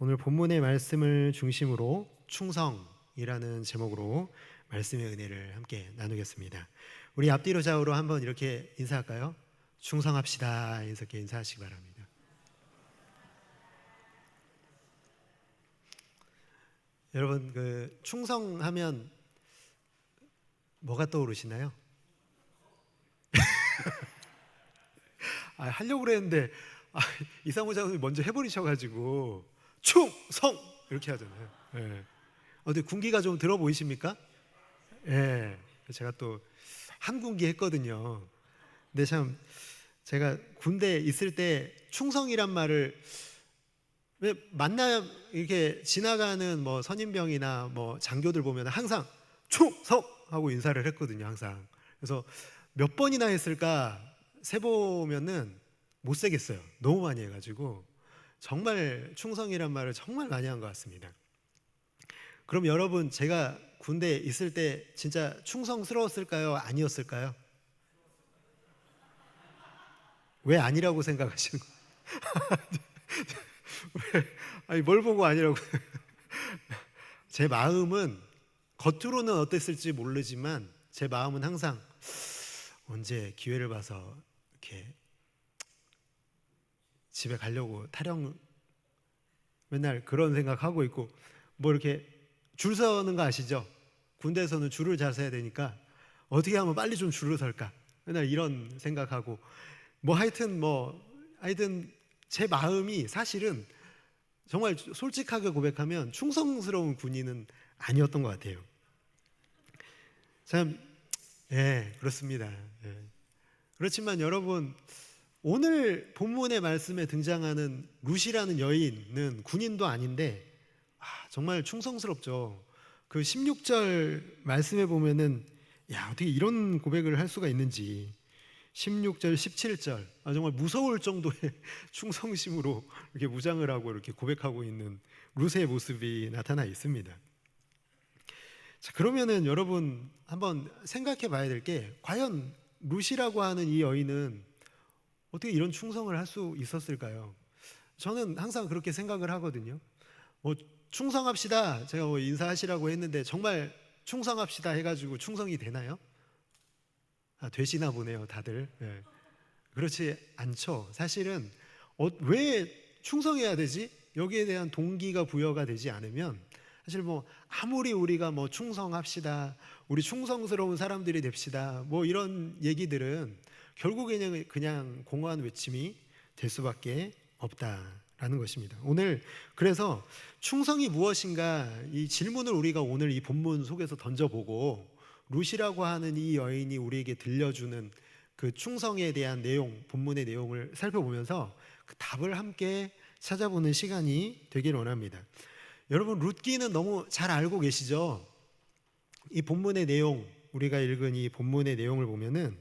오늘 본문의 말씀을 중심으로 충성이라는 제목으로 말씀의 은혜를 함께 나누겠습니다. 우리 앞뒤로 좌우로 한번 이렇게 인사할까요? 충성합시다. 이렇게 인사하시기 바랍니다. 여러분, 충성하면 뭐가 떠오르시나요? 하려고 그랬는데 이상호 장로님 먼저 해버리셔가지고 충성 이렇게 하잖아요. 예. 근데 군기가 좀 들어 보이십니까? 예. 제가 또 한 군기 했거든요. 근데 참 제가 군대 있을 때 충성이란 말을 왜 만나 이렇게 지나가는 뭐 선임병이나 뭐 장교들 보면 항상 충성 하고 인사를 했거든요. 항상. 그래서 몇 번이나 했을까 세보면은 못 세겠어요. 너무 많이 해가지고 정말 충성이란 말을 정말 많이 한 것 같습니다. 그럼 여러분, 제가 군대에 있을 때 진짜 충성스러웠을까요? 아니었을까요? 왜 아니라고 생각하시는 거예요? 아니, 뭘 보고 아니라고? 제 마음은 겉으로는 어땠을지 모르지만 제 마음은 항상 언제 기회를 봐서 이렇게 집에 가려고 타령 맨날 그런 생각하고 있고, 뭐 이렇게 줄 서는 거 아시죠? 군대에서는 줄을 잘 서야 되니까 어떻게 하면 빨리 좀 줄을 설까? 맨날 이런 생각하고 하여튼 제 마음이 사실은 정말 솔직하게 고백하면 충성스러운 군인은 아니었던 것 같아요. 참, 그렇습니다. 그렇지만 여러분, 오늘 본문의 말씀에 등장하는 룻이라는 여인은 군인도 아닌데 정말 충성스럽죠. 그 16절 말씀에 보면은 어떻게 이런 고백을 할 수가 있는지, 16절, 17절 정말 무서울 정도의 충성심으로 이렇게 무장을 하고 이렇게 고백하고 있는 룻의 모습이 나타나 있습니다. 자, 그러면은 여러분 한번 생각해 봐야 될 게, 과연 룻이라고 하는 이 여인은 어떻게 이런 충성을 할 수 있었을까요? 저는 항상 그렇게 생각을 하거든요. 충성합시다. 제가 인사하시라고 했는데 정말 충성합시다 해가지고 충성이 되나요? 되시나 보네요, 다들. 그렇지 않죠. 사실은 왜 충성해야 되지? 여기에 대한 동기가 부여가 되지 않으면 사실 아무리 우리가 충성합시다, 우리 충성스러운 사람들이 됩시다, 이런 얘기들은 결국에는 그냥 공허한 외침이 될 수밖에 없다라는 것입니다. 오늘 그래서 충성이 무엇인가, 이 질문을 우리가 오늘 이 본문 속에서 던져보고 룻이라고 하는 이 여인이 우리에게 들려주는 그 충성에 대한 내용, 본문의 내용을 살펴보면서 그 답을 함께 찾아보는 시간이 되길 원합니다. 여러분, 룻기는 너무 잘 알고 계시죠? 이 본문의 내용, 우리가 읽은 이 본문의 내용을 보면은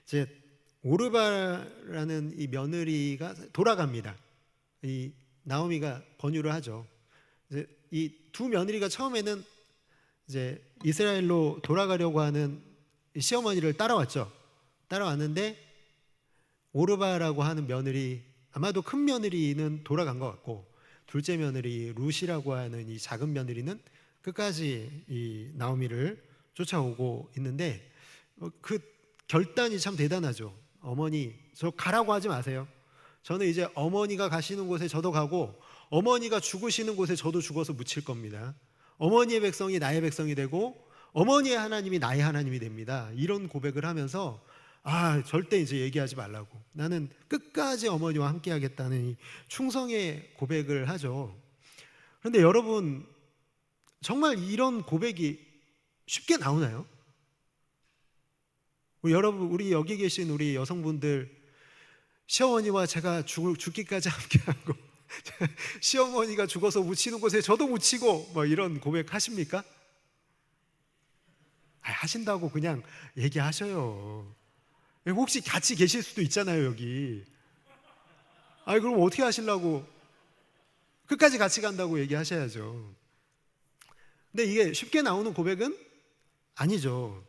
이제 오르바라는 이 며느리가 돌아갑니다. 이 나오미가 권유를 하죠. 이제 이 두 며느리가 처음에는 이제 이스라엘로 돌아가려고 하는 시어머니를 따라왔죠. 따라왔는데 오르바라고 하는 며느리, 아마도 큰 며느리는 돌아간 것 같고, 둘째 며느리 룻이라고 하는 이 작은 며느리는 끝까지 이 나오미를 쫓아오고 있는데, 그 결단이 참 대단하죠. 어머니, 저 가라고 하지 마세요. 저는 이제 어머니가 가시는 곳에 저도 가고, 어머니가 죽으시는 곳에 저도 죽어서 묻힐 겁니다. 어머니의 백성이 나의 백성이 되고, 어머니의 하나님이 나의 하나님이 됩니다. 이런 고백을 하면서 절대 이제 얘기하지 말라고, 나는 끝까지 어머니와 함께 하겠다는 이 충성의 고백을 하죠. 그런데 여러분, 정말 이런 고백이 쉽게 나오나요? 여러분, 우리 여기 계신 우리 여성분들, 시어머니와 제가 죽기까지 함께하고 시어머니가 죽어서 묻히는 곳에 저도 묻히고 이런 고백 하십니까? 하신다고 그냥 얘기하셔요. 혹시 같이 계실 수도 있잖아요, 여기. 그럼 어떻게 하시려고? 끝까지 같이 간다고 얘기하셔야죠. 근데 이게 쉽게 나오는 고백은 아니죠.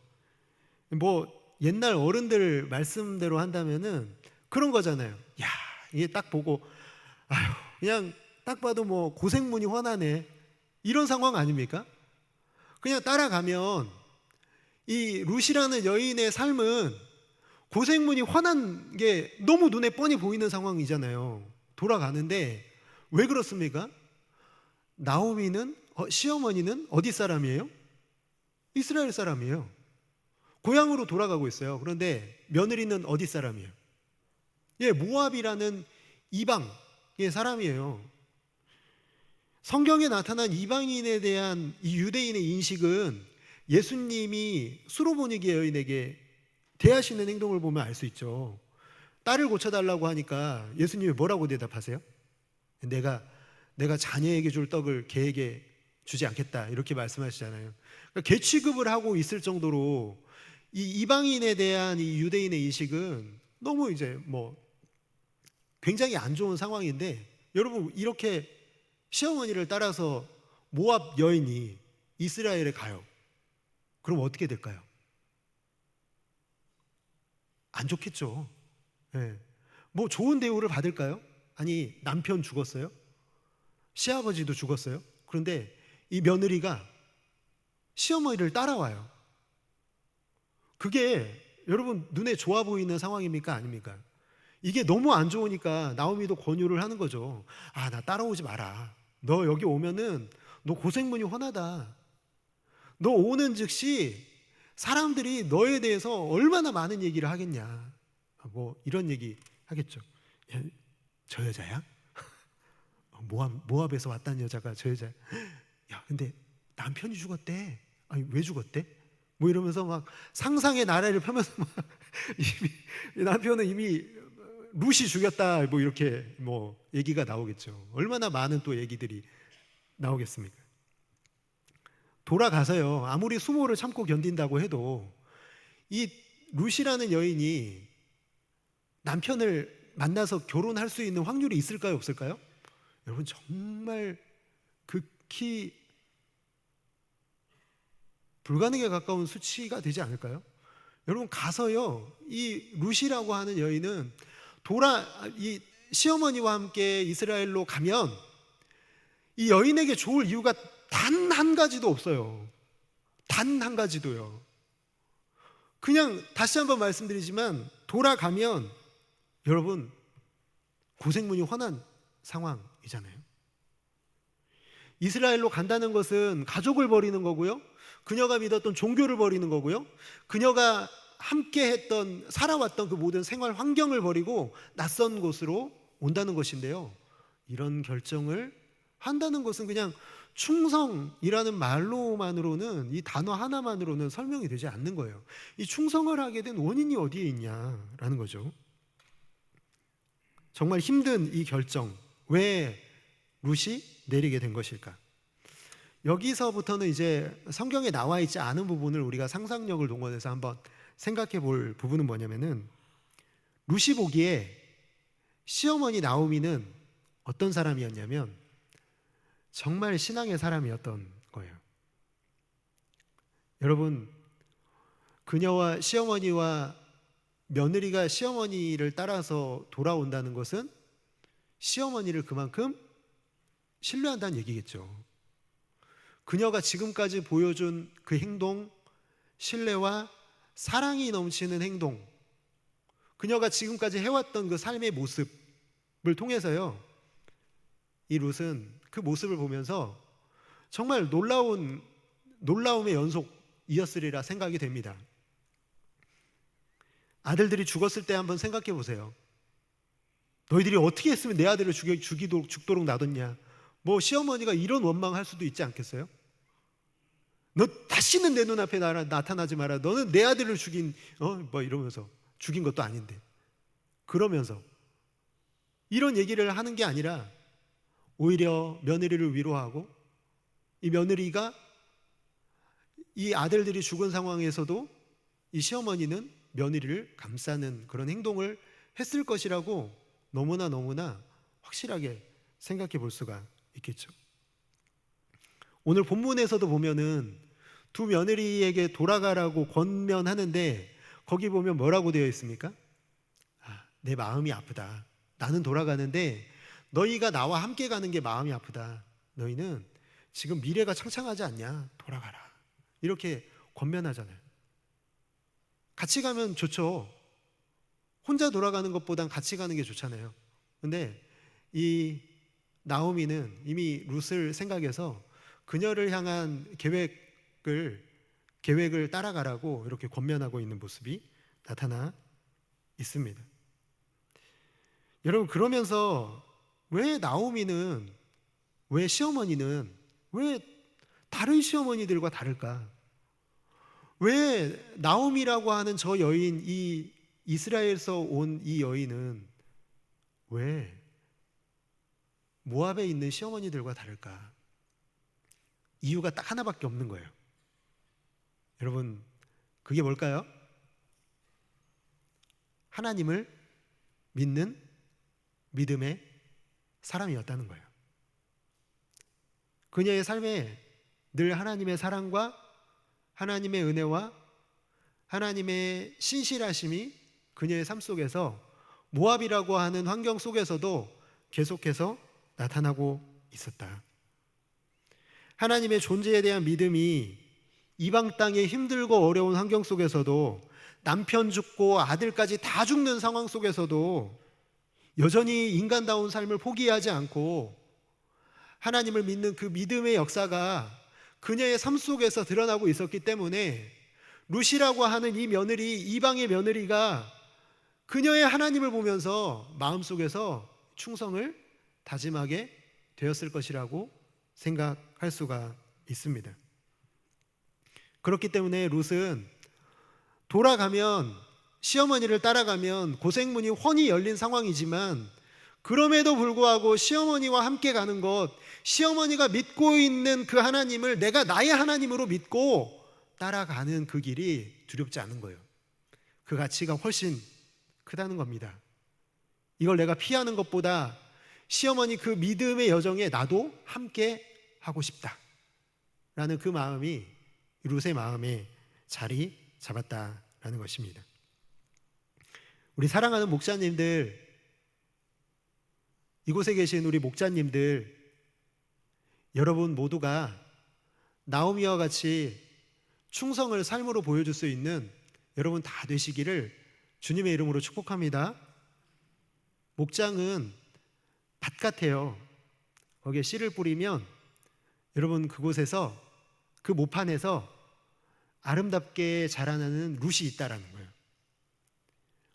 옛날 어른들 말씀대로 한다면은 그런 거잖아요. 이게 딱 보고 그냥 딱 봐도 뭐 고생문이 훤하네, 이런 상황 아닙니까? 그냥 따라가면 이 룻이라는 여인의 삶은 고생문이 훤한 게 너무 눈에 뻔히 보이는 상황이잖아요. 돌아가는데 왜 그렇습니까? 나오미는 시어머니는 어디 사람이에요? 이스라엘 사람이에요. 고향으로 돌아가고 있어요. 그런데 며느리는 어디 사람이에요? 예, 모압이라는 이방의 사람이에요. 성경에 나타난 이방인에 대한 이 유대인의 인식은 예수님이 수로보니게 여인에게 대하시는 행동을 보면 알 수 있죠. 딸을 고쳐달라고 하니까 예수님이 뭐라고 대답하세요? 내가 자녀에게 줄 떡을 개에게 주지 않겠다, 이렇게 말씀하시잖아요. 그러니까 개 취급을 하고 있을 정도로 이 이방인에 대한 이 유대인의 인식은 너무 이제 뭐 굉장히 안 좋은 상황인데, 여러분 이렇게 시어머니를 따라서 모압 여인이 이스라엘에 가요. 그럼 어떻게 될까요? 안 좋겠죠. 네. 뭐 좋은 대우를 받을까요? 아니, 남편 죽었어요? 시아버지도 죽었어요? 그런데 이 며느리가 시어머니를 따라와요. 그게 여러분 눈에 좋아 보이는 상황입니까? 아닙니까? 이게 너무 안 좋으니까 나오미도 권유를 하는 거죠. 아, 나 따라오지 마라. 너 여기 오면은 너 고생문이 훤하다. 너 오는 즉시 사람들이 너에 대해서 얼마나 많은 얘기를 하겠냐, 뭐 이런 얘기 하겠죠. 야, 저 여자야? 모압에서 왔다는 여자가 저 여자야? 야, 근데 남편이 죽었대. 아니, 왜 죽었대? 뭐 이러면서 막 상상의 나래를 펴면서 막 이미 남편은 이미 룻이 죽였다, 뭐 이렇게 뭐 얘기가 나오겠죠. 얼마나 많은 또 얘기들이 나오겠습니까? 돌아가서요, 아무리 수모를 참고 견딘다고 해도 이 룻이라는 여인이 남편을 만나서 결혼할 수 있는 확률이 있을까요, 없을까요? 여러분 정말 극히 불가능에 가까운 수치가 되지 않을까요? 여러분 가서요, 이 룻이라고 하는 여인은 이 시어머니와 함께 이스라엘로 가면 이 여인에게 좋을 이유가 단 한 가지도 없어요. 단 한 가지도요. 그냥 다시 한번 말씀드리지만 돌아가면 여러분 고생문이 훤한 상황이잖아요. 이스라엘로 간다는 것은 가족을 버리는 거고요, 그녀가 믿었던 종교를 버리는 거고요, 그녀가 함께 했던 살아왔던 그 모든 생활 환경을 버리고 낯선 곳으로 온다는 것인데요, 이런 결정을 한다는 것은 그냥 충성이라는 말로만으로는, 이 단어 하나만으로는 설명이 되지 않는 거예요. 이 충성을 하게 된 원인이 어디에 있냐라는 거죠. 정말 힘든 이 결정, 왜 룻이 내리게 된 것일까? 여기서부터는 이제 성경에 나와 있지 않은 부분을 우리가 상상력을 동원해서 한번 생각해 볼 부분은 뭐냐면은, 룻이 보기에 시어머니 나오미는 어떤 사람이었냐면 정말 신앙의 사람이었던 거예요. 여러분, 그녀와 시어머니와 며느리가 시어머니를 따라서 돌아온다는 것은 시어머니를 그만큼 신뢰한다는 얘기겠죠. 그녀가 지금까지 보여준 그 행동, 신뢰와 사랑이 넘치는 행동, 그녀가 지금까지 해왔던 그 삶의 모습을 통해서요, 이 룻은 그 모습을 보면서 정말 놀라움의 연속이었으리라 생각이 됩니다. 아들들이 죽었을 때 한번 생각해 보세요. 너희들이 어떻게 했으면 내 아들을 죽도록 놔뒀냐, 뭐 시어머니가 이런 원망할 수도 있지 않겠어요? 너 다시는 내 눈앞에 나타나지 마라. 너는 내 아들을 뭐 이러면서 죽인 것도 아닌데, 그러면서 이런 얘기를 하는 게 아니라 오히려 며느리를 위로하고, 이 며느리가 이 아들들이 죽은 상황에서도 이 시어머니는 며느리를 감싸는 그런 행동을 했을 것이라고 너무나 확실하게 생각해 볼 수가 있겠죠. 오늘 본문에서도 보면은 두 며느리에게 돌아가라고 권면하는데 거기 보면 뭐라고 되어 있습니까? 내 마음이 아프다. 나는 돌아가는데 너희가 나와 함께 가는 게 마음이 아프다. 너희는 지금 미래가 창창하지 않냐? 돌아가라. 이렇게 권면하잖아요. 같이 가면 좋죠. 혼자 돌아가는 것보단 같이 가는 게 좋잖아요. 근데 이 나오미는 이미 룻을 생각해서 그녀를 향한 계획을 따라가라고 이렇게 권면하고 있는 모습이 나타나 있습니다. 여러분, 그러면서 왜 나오미는, 왜 시어머니는 왜 다른 시어머니들과 다를까? 왜 나오미라고 하는 저 여인, 이 이스라엘에서 온 이 여인은 왜 모압에 있는 시어머니들과 다를까? 이유가 딱 하나밖에 없는 거예요. 여러분, 그게 뭘까요? 하나님을 믿는 믿음의 사람이었다는 거예요. 그녀의 삶에 늘 하나님의 사랑과 하나님의 은혜와 하나님의 신실하심이 그녀의 삶 속에서 모압이라고 하는 환경 속에서도 계속해서 나타나고 있었다. 하나님의 존재에 대한 믿음이 이방 땅의 힘들고 어려운 환경 속에서도, 남편 죽고 아들까지 다 죽는 상황 속에서도 여전히 인간다운 삶을 포기하지 않고 하나님을 믿는 그 믿음의 역사가 그녀의 삶 속에서 드러나고 있었기 때문에 룻이라고 하는 이 며느리, 이방의 며느리가 그녀의 하나님을 보면서 마음속에서 충성을 다짐하게 되었을 것이라고 생각할 수가 있습니다. 그렇기 때문에 룻은 돌아가면, 시어머니를 따라가면 고생문이 훤히 열린 상황이지만 그럼에도 불구하고 시어머니와 함께 가는 것, 시어머니가 믿고 있는 그 하나님을 내가 나의 하나님으로 믿고 따라가는 그 길이 두렵지 않은 거예요. 그 가치가 훨씬 크다는 겁니다. 이걸 내가 피하는 것보다 시어머니 그 믿음의 여정에 나도 함께 하고 싶다라는 그 마음이 룻의 마음에 자리 잡았다라는 것입니다. 우리 사랑하는 목자님들, 이곳에 계신 우리 목자님들, 여러분 모두가 나오미와 같이 충성을 삶으로 보여줄 수 있는 여러분 다 되시기를 주님의 이름으로 축복합니다. 목장은 밭 같아요. 거기에 씨를 뿌리면 여러분 그곳에서, 그 모판에서 아름답게 자라나는 룻이 있다라는 거예요.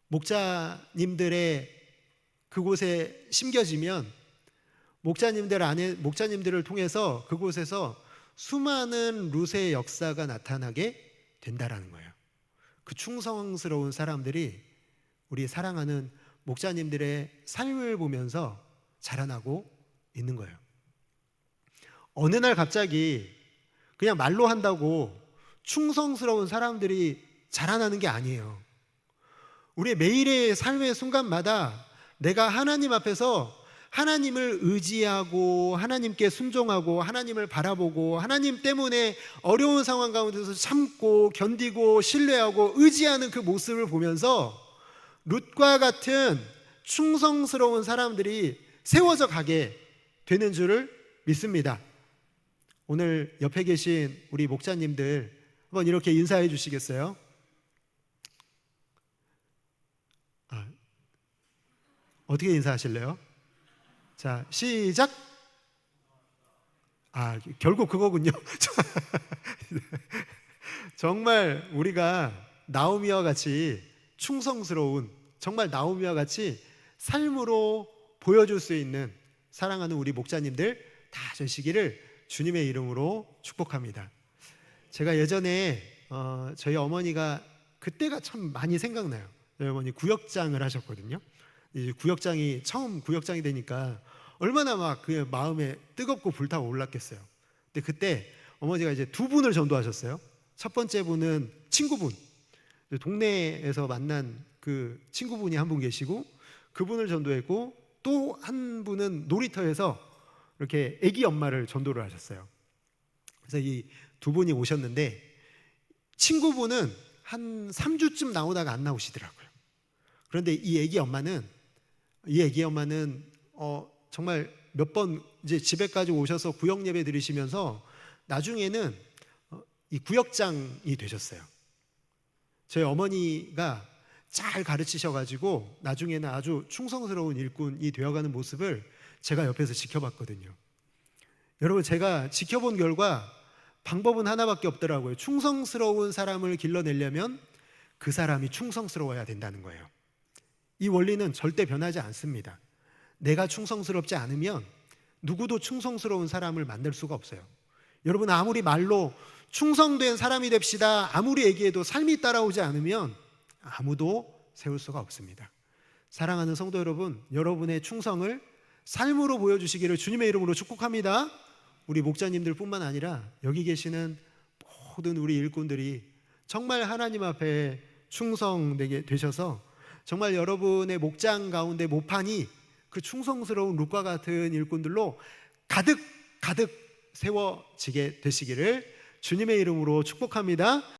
목자님들의 그곳에 심겨지면 목자님들을 통해서 그곳에서 수많은 룻의 역사가 나타나게 된다라는 거예요. 그 충성스러운 사람들이 우리 사랑하는 목자님들의 삶을 보면서 자라나고 있는 거예요. 어느 날 갑자기 그냥 말로 한다고 충성스러운 사람들이 자라나는 게 아니에요. 우리 매일의 삶의 순간마다 내가 하나님 앞에서 하나님을 의지하고 하나님께 순종하고 하나님을 바라보고 하나님 때문에 어려운 상황 가운데서 참고 견디고 신뢰하고 의지하는 그 모습을 보면서 룻과 같은 충성스러운 사람들이 세워져 가게 되는 줄을 믿습니다. 오늘 옆에 계신 우리 목자님들 한번 이렇게 인사해 주시겠어요? 어떻게 인사하실래요? 자, 시작. 결국 그거군요. 정말 우리가 나오미와 같이 충성스러운, 정말 나오미와 같이 삶으로 보여줄 수 있는 사랑하는 우리 목자님들 다 되시기를 주님의 이름으로 축복합니다. 제가 예전에 저희 어머니가 그때가 참 많이 생각나요. 저희 어머니 구역장을 하셨거든요. 구역장이 처음 구역장이 되니까 얼마나 막 그 마음에 뜨겁고 불타고 올랐겠어요. 근데 그때 어머니가 이제 두 분을 전도하셨어요. 첫 번째 분은 친구분, 동네에서 만난 그 친구분이 한 분 계시고 그분을 전도했고, 또 한 분은 놀이터에서 이렇게 아기 엄마를 전도를 하셨어요. 그래서 이 두 분이 오셨는데 친구분은 한 3주쯤 나오다가 안 나오시더라고요. 그런데 이 아기 엄마는 정말 몇 번 이제 집에까지 오셔서 구역 예배 드리시면서 나중에는 이 구역장이 되셨어요. 저희 어머니가 잘 가르치셔가지고 나중에는 아주 충성스러운 일꾼이 되어가는 모습을 제가 옆에서 지켜봤거든요. 여러분, 제가 지켜본 결과 방법은 하나밖에 없더라고요. 충성스러운 사람을 길러내려면 그 사람이 충성스러워야 된다는 거예요. 이 원리는 절대 변하지 않습니다. 내가 충성스럽지 않으면 누구도 충성스러운 사람을 만들 수가 없어요. 여러분, 아무리 말로 충성된 사람이 됩시다 아무리 얘기해도 삶이 따라오지 않으면 아무도 세울 수가 없습니다. 사랑하는 성도 여러분, 여러분의 충성을 삶으로 보여주시기를 주님의 이름으로 축복합니다. 우리 목자님들 뿐만 아니라 여기 계시는 모든 우리 일꾼들이 정말 하나님 앞에 충성되게 되셔서 정말 여러분의 목장 가운데 모판이 그 충성스러운 룻과 같은 일꾼들로 가득 세워지게 되시기를 주님의 이름으로 축복합니다.